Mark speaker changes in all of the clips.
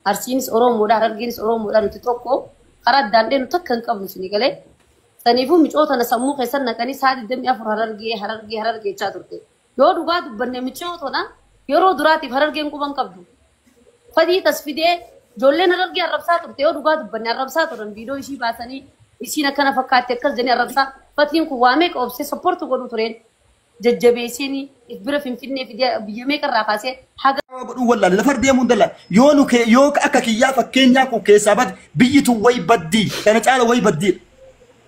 Speaker 1: أرسينس أورو مودا هرجينس أورو مودا نتوقع خرج داندين نتكلم قبل سني قاله سنيفو مجوت أنا سمو خسر نكاني سعد الدم يفر هرجي شاتورته يو دوغا دبنا مجوت هنا يورو دراتي هرجي إنكو بنكبدو فدي تصفيده جولين هرجي الربسات تورته يو دوغا دبنا الربسات تورن فيديو إشي باسني إشي نكنا فكات تكل جني الربسات فتيم كوامك أو سبورت كورو تورين ججبيسيني إخبار فيمكنني في بيومي كرافاسة حاجة
Speaker 2: والله لفرد يا مندلا يونو يوك أكاكيا فكينيا كوكيسابات بيتو وي بدي كانت على وي بدي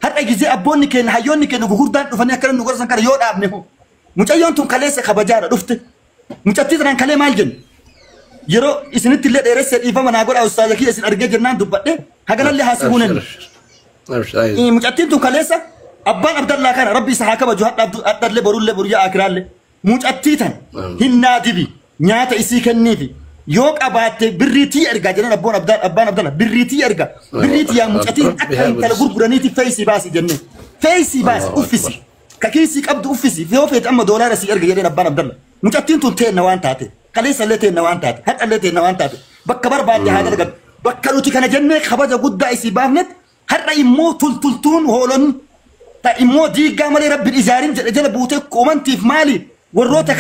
Speaker 2: هذا جزء أبوني كان هيوني كانوا جهودان وفني كانوا نقول سانكار يود أبنه مش أيون توم كلاسة خبجارة رفت مش أتيت عن كلام مالجن يرو إسنت اللي درس إيفا من أقول أستاذ كي إسن أرجع جنان دبته هذا اللي حاسبونه مش أتيت توم كلاسة أبان عبد الله كان ربي سحاك بجوهات عبد الله برول بريا أكرال موج أتيتن هالنادي بي نيات إسيك النيفي يوك أبات بريتي أرجع جنان أبان عبد الله بريتي أرجع بريتي يا موج أتيت أكرم كلا غرب برانيتي فايسي باسي جنة فايسي باس أوفيسي ككيسيك أبد أوفيسي في وفيت أما دولار سي أرجع جنان أبان عبد الله موج أتيت تون نوان تاتي كليس اللي تين نوان تاتي هات اللي تين نوان تاتي بكبر بعد هذا رجع بكروتي كان جنة خبز جود إسي بافنت هات رأي مو تلتون هولن تا إمو دي قاملي رب الإزارين جل بوتك كومنتي في مالي والروتا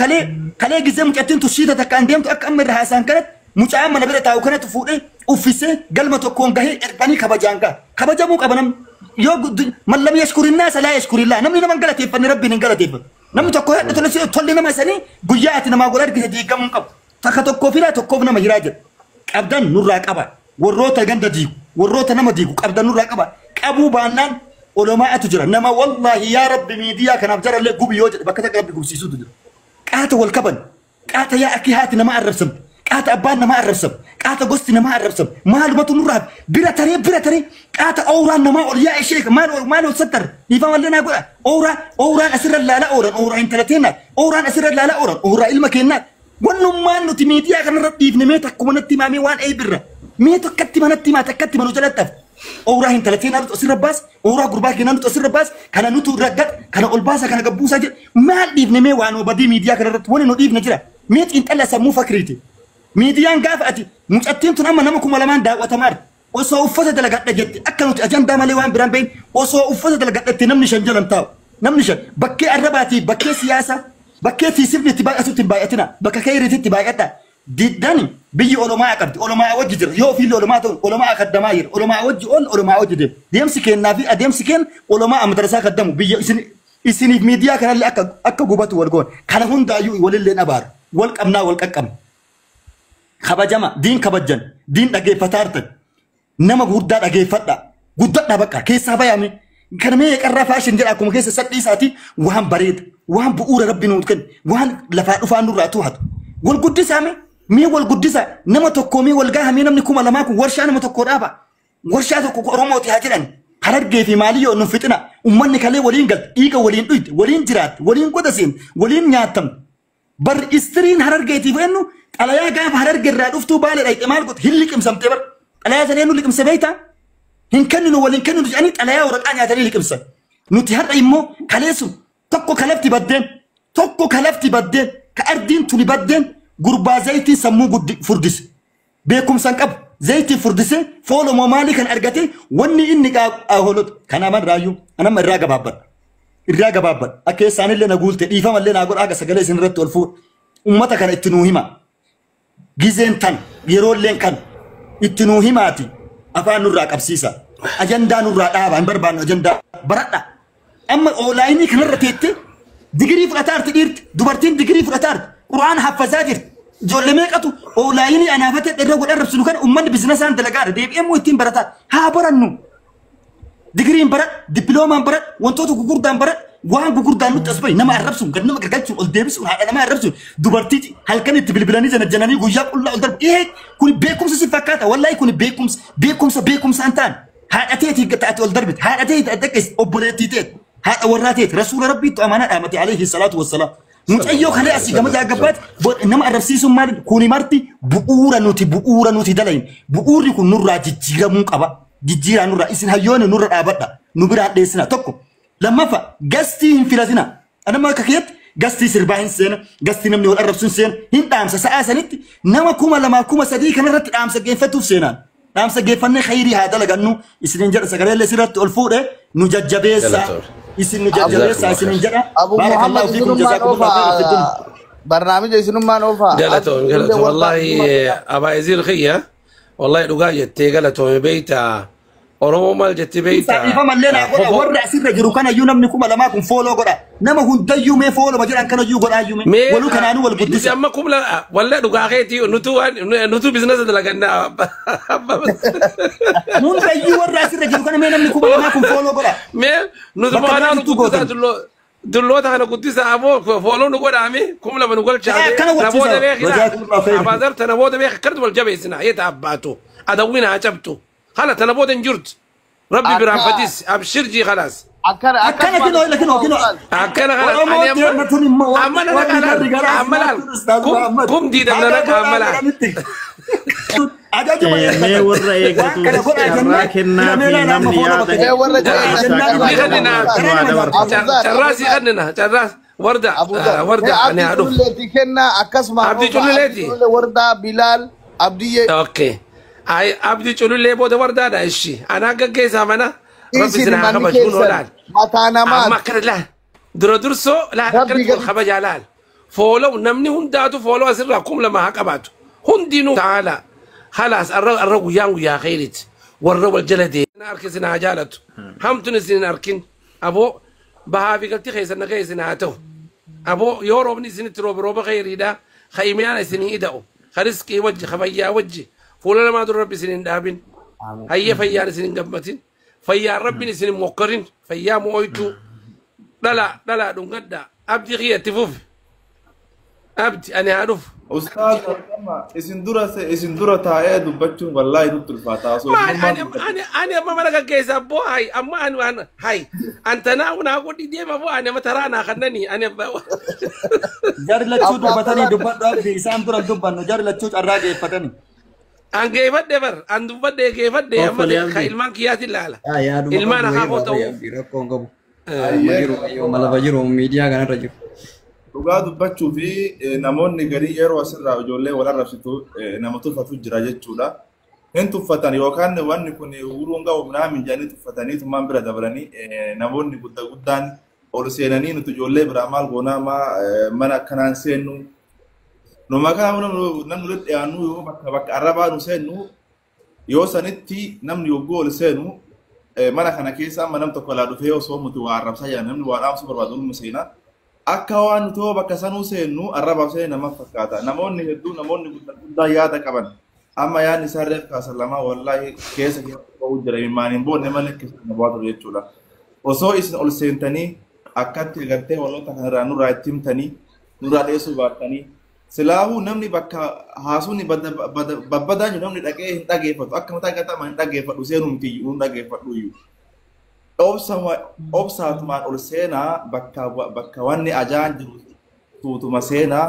Speaker 2: خليه جزء مكتين تشيده تكان ديم تأكمل رهاسان كانت مجامع نبرة تاو كانت فوقه أوفيسه قال ما تكون جهي إرباني خبجانكا خبجاموك أبنم يو من لم يشكر الناس لا يشكر الله نمني نمان قالت يفني ربي نقالت يفن نم تكوه تلسي تولي نما سني جياتنا ما قولت جه دي قام قب تكتكو فيلا تكوفنا ما يراجع أبدا نوراك أبا والروتا جند ديو والروتا نما ديو أبدا نوراك أبا أبو بانان علماء تجرا نما والله يا رب ميديا كان أبجر اللي قبي يوجد بكتك ربي قبي سيسود تجرا كات والكبن كات يا أكي هاتنا ما الرسم كات أبانا ما الرسم كات قستنا ما الرسم معلومات نورها بلا تري كات أوران ما يا شيخ ما له ستر يفهم اللي أنا أقوله أوران أسر لا أوران إنتلتينا أوران أسر لا أوران المكينات ونما نتي ميديا كان رتيف نميتك كونتي مامي وان أي برا ميتك كتي ما تكتي ما نجلتف أورا هن 30 أنا تأثير بس أورا قربا كنا تأثير بس كنا نتو رجعت كنا ألباسا كنا جبوسا جل ما ديف نمي وانو بدي ميديا كنا رتوني نديف نجرا ميت إنت الله سمو فكرتي ميديا نقاف أتي مش أتيم تنام نامكم ولا مان دا وتمار وصوفة دلقات جت أكلوا أجندة مليوان بران بين وصوفة دلقات تنام نشان جلم تاو نام نشان بكي الرباتي بكي سياسة بكي في سبب تبايعتنا تبايعتنا بكي كيرتي تبايعتنا ديداني بيجي علماء كبد علماء وجدر يو في علماء علماء قدماير علماء وجهون علماء وجدر ديمسكين نافي ديمسكين علماء مدرسة قدموا بيجي إسني ميديا كان اللي أكا جوبات والجون كان هون دايو ولله نبار والك أمنا والك أكم خبجما دين خبجن دين أجي فتارت نما غودة أجي فتا غودة نبكا كيس سبايا مي كان مي كرافاشين جل أكون كيس ساتي ساتي وهم بريد وهم بؤور ربي نوتكن وهم لفان نور راتوهات والغودة سامي مي والقدسة نما تكومي والجاه مي نمني كوما لماكو ورشة أنا متكور أبا ورشة تكو روموتي هاتلان هرجع في ماليو إنه فتنة ومن كله ولين قل إيجا ولين قيد ولين جرات ولين قدسين ولين نياتم بر إسترين هرجع تيفينو على يا جاه هرجع الرادوفتو بالي رايت إمال قط هلك مسمتبر على يا زلينو لك مسبيتا هن كنوا ولين كنوا يعني على يا ورقان يا زلين لك مسا نتهر إيمو خليسو تكو كلفتي بدين كأردين تولي بدين غربا زيتي سمو فردس بيكم سانكب زيتي فردس فولو ممالي كان أرجتي وني إني أهولد كان أمر رايو أنا من الراجع بابر أكيس أنا اللي نقول تيفهم اللي نقول أجا سجله سنرت والفور أمتا كان اتنوهما جزين تان يرول لين كان اتنوهماتي أفان نراك أبسيسا أجندا نراك أبان بربان أجندا برا أما أولايني كان رتيت دقري فراتار تديرت دوبرتين دقري فراتار قرآن حفظاتير جولميك أتو أولايني أنا فتت الرجل الرب سلوكان أمان بزنس عند لقار ديب إمو يتيم براتات ها برانو دقرين برات دبلوما برات وانتو كوكوردان برات وان كوكوردان نتصبي نما الربسون قد نما قلقلتون الديبسون هذا ما الربسون دوبرتيتي هل كانت بالبلانيزة الجناني وياك الله الدرب إيه كوني بيكم سفكاتا والله يكون بيكم سانتان هذا أتيتي قطعت الدرب هذا أتيتي أدكس أوبريتيتات هذا وراتيت رسول ربي تأمانة أمتي عليه الصلاة والسلام مش أيوه خلي أسي كم جا جبات إنما الرسيسون مال كوني مرتي بؤورا نوتي دلين بؤور يكون نور راجي جيرا مقابا جيرا نور إسن هيون نور أبدا نبرة ديسنا تكو لما فا جستي في لازنا أنا ما كخيت قصتي سرباهن سنة قصتي نمني والقرب سن هين دامسة ساعة نت نما كوما لما كوما صديق أنا رت دامسة جين فتوف سنان دامسة جين فن خيري هذا لقنو يسنجر سكري اللي سرت الفوق نججبيسا يسن نججبيسا يسنجر
Speaker 3: أبو محمد
Speaker 2: فيكم جزاكم الله خير في الدنيا
Speaker 3: برنامج يسنو ما نوفا
Speaker 4: قالت والله أبا يزيل خيا والله لقاية قالت بيتا أرومو مال جت بيتا
Speaker 2: سعيفة ملنا قرأ ورد سر جرو كان يوم نكون لما كن فولو قرأ نما هو دايو مي فولو بجرا كانوا يو قرأ يوم ولو كان أنو والقدس
Speaker 4: أما كم لا ولا لقايتي نتو بزنس ده لقنا
Speaker 2: مون دايو ورد سر جرو كان مي نكون لما كن فولو قرأ
Speaker 4: مي نتو ما أنا نقول دلوقتي أنا كنت سأبو فولو نقول عمي كم لما نقول شعبي نبود بيخ أبادرت نبود بيخ كرد والجبهة سنا يتعباتو أدوينا عجبتو خلاص أنا بود انجرت ربي برحمتيس أبشرجي خلاص
Speaker 2: أكنا كنا لكن
Speaker 4: أكنا خلاص أنا كم دي دمنا كملا
Speaker 5: ما ورا يقطو راكنا في نمني
Speaker 4: راسي خدنا راس وردة وردة أنا أعرف
Speaker 3: عبدي كنا أكسم
Speaker 4: عبدي جلولتي
Speaker 3: وردة بلال عبدي
Speaker 4: أوكي أي عبدي جلول لي بود وردة ده إيشي أنا كجيس أمانة ربي سنا خبج من ولاد
Speaker 3: ماتانا
Speaker 4: ما كرد لا درسو لا كرد خبج علال فولو نمني هنداتو فولو أسرقكم لما هكباتو هندينو تعالى خلاص الرجل يا خيرت والرجل الجلدي أنا أركز ناجالته هم تنسين أركن أبو بهابي قلت خيسنا خيسنا هاتو أبو يورو بني سنة روب خيري دا خيميانا سنة إداو خرسكي وجه خبيا وجه فولا ما در ربي سنين دابين هيا فيا سنين قبتين فيا ربي سنين موقرين فيا مويتو لا دون قدا أبدي غير تفوف أبدي أنا أعرف
Speaker 6: أستاذ اسم درة تاعي دبتشون والله دبت الفاتحة
Speaker 4: أنا ما ملك كيس أبو هاي أما أنا هاي أنت أنا أقول دي ما أبو أنا ما ترى أنا خدني أنا
Speaker 2: جار لا تشوت بتاني دبت ربي سام درة دبت جار لا تشوت الراجع فتاني
Speaker 4: أن كيفت دبر أن دبت ده كيفت ده أما خيل مان كيات الله إلمان أخاف تو
Speaker 5: malah bajiro media kan rajul
Speaker 6: dhugaa dubbachuu fi namoonni garii yeroo asirraa ijoollee wal arrabsitu nama tuffatu jira jechuudha. Hin tuffatan yookaan wanni kun uruun gahu minaamin jedhanii tuffatanii tummaan bira dabalanii namoonni guddaan ol seenanii nuti ijoollee biraa maal goonaa mana akkanaan seennu. Numa kana namni walitti dhiyaannu yoo bakka arrabaa nu seennu yoo sanitti namni yogguu ol seenu mana kana keessa amma nam tokko laa dhufee osoo muti waa arrabsaa jiran namni waa dhaamsu barbaadu nu seenaa. Akka waan nuti bakka sanuu seennu arrabaaf seenee nama fakkaata. Namoonni hedduu namoonni guddaa yaada qaban amma yaadni isaarree kaasan lama wallaahi keessa ba'uu jira maaniin boonne malee keessa baatu jechuudha. Osoo isin ol seentanii akkatti gartee waloota kanarraa nurraa itti himtanii nurraa dheessuu baattanii silaahuu namni bakka haasuun babbadaan jiru namni dhaqee hin dhageeffatu akka mataa gatamaa hin dhageeffadhu seenuu miti hin dhageeffadhu iyyuu. Obsaatumaan ol seenaa bakka wanni ajaan jiru tuutuma seenaa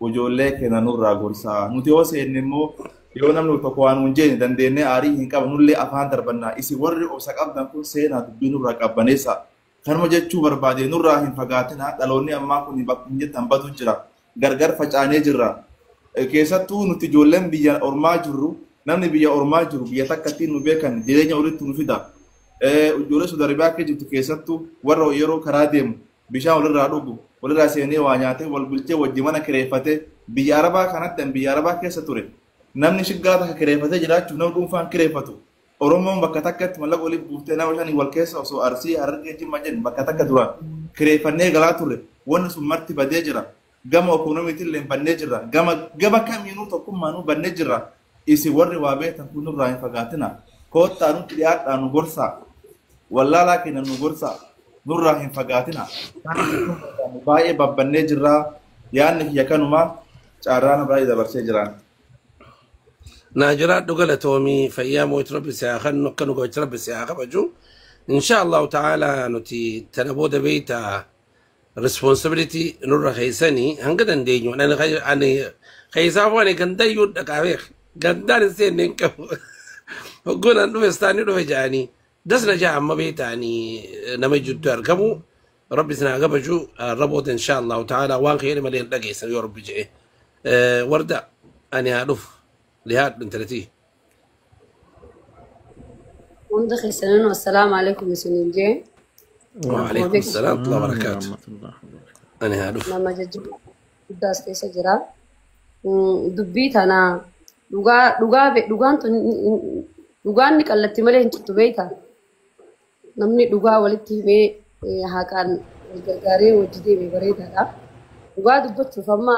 Speaker 6: ijoollee keenya nurraa gorsaa. Nuti yoo seenne immoo yoo namni tokko waan hin jenne dandeenyee aarii hin qaban nullee afaan darbannaa. Isin warri obsa qabdan kun seenaa dubbii nurraa qabbaneessa. Kanuma jechuu barbaade nurraa hin fagaatinaa dhaloonni ammaa kun bakka jettan badu jira. Gargar facaanee jirra. Keessattuu nuti ijoolleen biyya ormaa jirru namni biyya ormaa jiru biyya takkatti nu beekan jireenya walitti nu fida. Ijoollee Sudaariyaa akka jirtu keessattuu warra yeroo karaa deemu bishaan walirraa dhugu walirraa seenee waa nyaatee wal bulchee wajji mana kireeffatee biyya Arabaa kanatti biyya Arabaa keessa ture. Namni shiggaa takka kireeffatee jiraachuuf nama dhuunfaan kireeffatu. Oromoon bakka takkatti mallaqa waliif buuftee nama shanii wal keessa osoo Arsii Harargee Jimma jedhu bakka takka duraan kireeffannee galaa turre wanni sun marti badee jira. Gama ekonomiitiin illee bannee jirra. Gama kamiinuu tokkummaanuu bannee jirra. Isin warri waa beektan kun nurraa hin fagaatina. Koottaa nuti dhiyaadhaa nu gorsaa. Wallaalaa keenya nu gorsaa. Nurraa hin fagaatina. Baay'ee babbannee jirra. Yaadni kiyya kanumaa caarraan baay'ee dabarsee jiraan.
Speaker 4: ناجرات دقلة تومي فأيام ويتربي سياخن نكنو ويتربي سياخ بجو إن شاء الله تعالى نتي تنبود بيتا responsibility نور خيساني هنقدر ندينيو أنا خيسافاني كندا يود كافيخ كندا نسين نكو قلنا نوستاني نوجاني دسنا جاء أما بيتاني نما جدار كمو ربي سنا قبجو ربوت إن شاء الله تعالى وان خير مليان لقي سن يا ربي جئه وردة أنا هالوف لهاد من 30
Speaker 1: وندخل سنين والسلام عليكم يا سنين جي
Speaker 4: وعليكم السلام ورحمة الله وبركاته أنا هالوف
Speaker 1: لما ججب قداس كيسا جرا دبيت أنا dhugaan ni qallatti malee hin tuttu beeyta namni dhugaa walitti himee haqaan gargaaree wajji deeme bareedaadha dhugaa dubbachuuf amma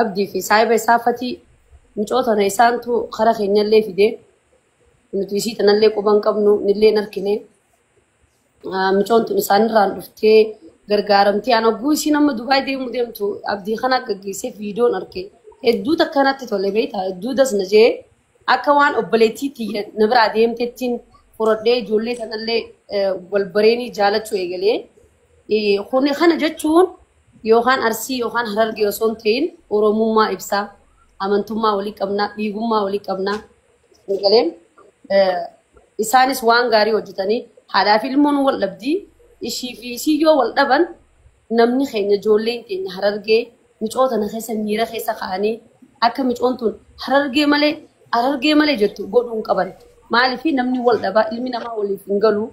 Speaker 1: abdii fi saahiba isaa fatii micootana isaantu kara keenyallee fide nuti isii tanallee quban qabnu nillee narkine micoontun isaanirraan dhuftee gargaaramtee ana oguu isii nama Dubaay deemtu abdii kana gaggeessee viidiyoon arke hedduu takkanatti tole beeyta hedduu dasna jee akka waan obboleettiitti na biraa deemtettiin furadhee ijoollee tanallee wal bareenii jaalachuu eegalee kuni kana jechuun yookaan Arsii yookaan Harargee osoo hin ta'in Oromummaa ibsaa amantummaa walii qabnaa dhiigummaa walii qabnaa eegaleen isaanis waan gaarii hojjetanii haadhaa fi ilmoon wal dhabdii ishii fi isii yoo wal dhaban namni keenya ijoolleen keenya Harargee micootana keessa miira keessa kaa'anii akka micoontun Harargee malee jettu godhuun qaban maaliif namni wal dhaba ilmi namaa waliif hin galu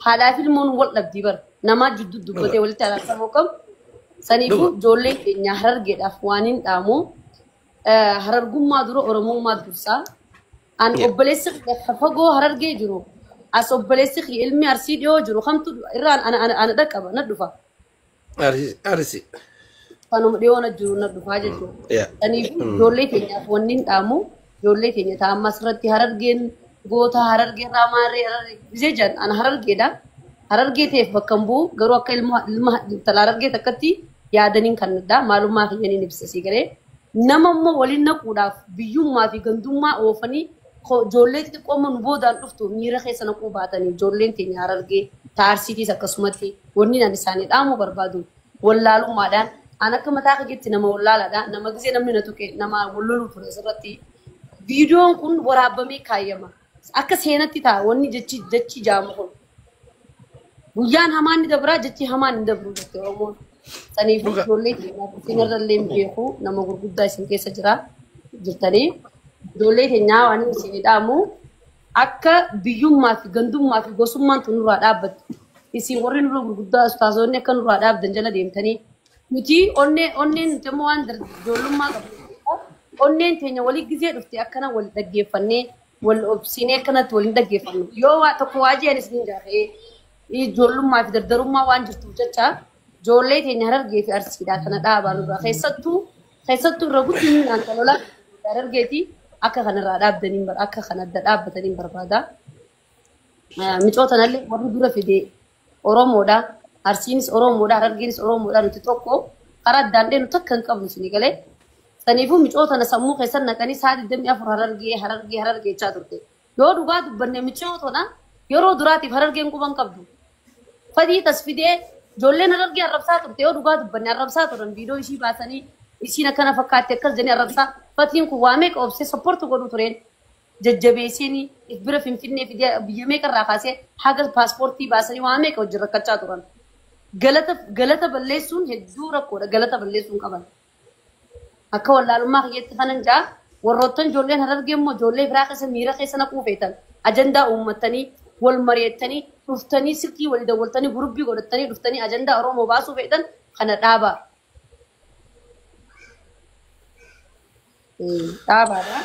Speaker 1: haadhaa fi ilmoon wal dhabdii bar namaa jidduu dubbatee walitti araarsamuu qabu saniifuu ijoolleen keenya Harargeedhaaf waan hin dhaamu Harargummaa dura Oromummaa dursaa an obboleessi fagoo Harargee jiru as obboleessi ilmi Arsii dhiyoo jiru kamtu irraan ana dhaqqaba na dhufa
Speaker 4: Arsii
Speaker 1: kanuma dhiyoona jiru na dhufaa jechuudha. Saniifuu ijoollee keenyaaf wanni hin dhaamu ijoollee keenya ta'a ammas irratti Harargeen goota Harargee irraa maarree Harargee jedhan ana Harargeedha. Harargee ta'eef bakka hin bu'u garuu akka ilma tala Harargee takkatti yaadaniin kan addaa maalummaa keenya ni ibsasii galee nama immoo waliin naquudhaaf biyyummaa fi gandummaa oofanii ijoollee xixiqqooma nu boodaan dhuftu miira keessa naquu baatanii ijoolleen keenya Harargee Arsiitiis akkasumatti wanni ani isaanii dhaamuu barbaadu wallaalummaadhaan ana akka mataa keetti nama wallaalaadha nama gisee namni na tuqe nama walloluu ture asirratti viidiyoon kun waraabamee kaayyama akka seenatti ta'a wanni jechi jaamu kun guyyaan hamaan ni dabraa jechi hamaan ni dabru jette Oromoon saniifuu ijoollee keenyaaf isinirrallee beeku nama gurguddaa isin keessa jirtanii ijoollee keenyaa waan isin dhaamu akka biyyummaa fi gandummaa fi gosummaan tun nurraa dhaabbatu isin warri nurra gurguddaa ustaazoonni akka nurraa dhaabdan jala deemtanii nuti onneen nuti immoo waan ijoollummaa qabdu onneen teenya walii gisee dhufte akkana wal dhaggeeffannee wal obsinee akkanatti waliin dhaggeeffannu yoo waa tokko waajii anis ni jaafee ijoollummaa fi dardarummaa waan jirtuuf jecha ijoollee teenya Harargee fi Arsiidhaa kana dhaabaa nurraa keessattuu irra guddinaan kan ola Harargeeti akka kanarraa dhaabdaniin akka kan adda dhaabbataniin barbaada. Micootanallee warri dura fide Oromoodha. Arsiinis Oromoodha, Harargeenis Oromoodha nuti tokko karaa addaan deenu takka hin qabnu isin galee saniifuu micootana sammuu keessan naqanii sa'a 24 Harargee jechaa turte. Yoo dhugaa dubbanne micootana yeroo duraatiif Harargeen quban qabdu. Fadii tasfidee ijoolleen Harargee arrabsaa turte yoo dhugaa dubbanne arrabsaa turan viidiyoo ishii baasanii isiin akkana fakkaatti akkas jedhanii arrabsaa fatiin kun waa meeqa obsee sappoortu godhu tureen jajjabeessanii bira Finfinnee fidee biyya meeqarraa kaasee haga paaspoortii baasanii waa meeqa wajjin rakkachaa turan. Galata balleessuun hedduu rakkoodha galata balleessuun qaban akka wallaalummaa kiyyeetti kanan jaa warroottan ijoolleen Harargee immoo ijoollee biraa keessa miira keessa naquu feetan ajandaa uummattanii wal mari'attanii dhuftanii silkii walii dawwaltanii gurubbii godhattanii dhuftanii ajandaa Oromoo baasuu feetan kana dhaabaa. Dhaabaadha.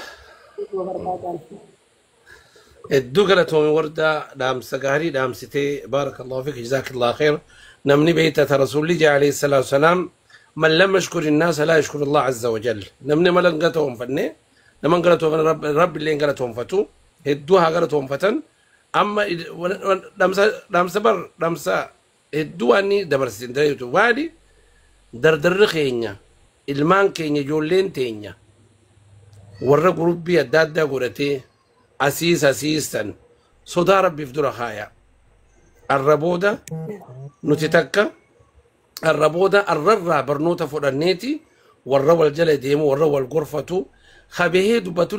Speaker 4: hedduu galatoomii wardaa dhaamsa gaarii dhaamsitee baarakallahu fiik jazaakallahu khayr نمني بيتة رسول الله عليه الصلاة والسلام من لم يشكر الناس لا يشكر الله عز وجل نمني ملن قلتهم فني لمن قلتهم رب اللي قلتهم فتو هدوها قلتهم فتن أما لمسا هدواني دبرسين دريتو والي دردر خينيا المان كينيا جولين تينيا ورق ربي الداد دا قرتي أسيسا صدا ربي في درخايا الربودة نتتكا الربودة الررة برنوتا فرنيتي والروا الجلد يمو والروا الغرفة خبيه دبتو